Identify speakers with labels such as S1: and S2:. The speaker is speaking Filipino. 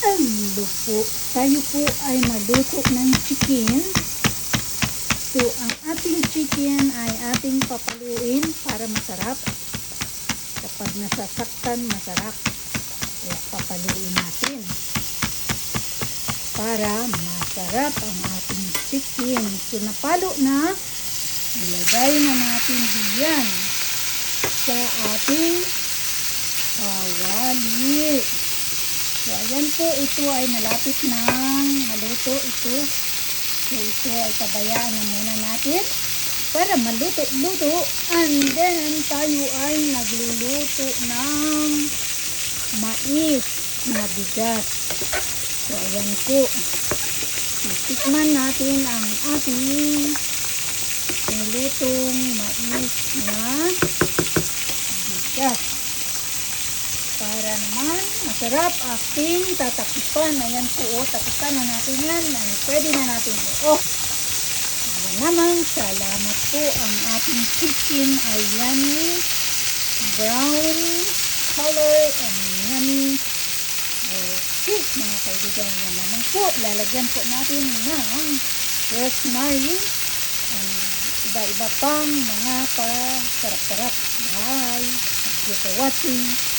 S1: Hello po, tayo po ay maluto ng chicken. So, ang ating chicken ay ating papaluin para masarap. Kapag nasasaktan, masarap. Kaya papaluin natin para masarap ang ating chicken. So, napalo na. Ilagay na natin diyan sa ating kawali. So, ayan po, ito ay malapit ng maluto ito. So, ito ay pabayaan na muna natin para maluto-luto. And then, tayo ay nagluluto ng mais na bigas. So, ayan po. Tikman natin ang ating nilutong mais na bigas. Para naman masarap ating tatakipan. Ayan po, takipan na natin yan. Pwede na natin ayan naman, salamat po. Ang ating chicken ay yummy brown color and yummy. Okay, mga kaibigan, yan naman po. Lalagyan po natin ng rosemary and iba-iba pang mga pa-sarap-sarap. Bye! Thank you for watching.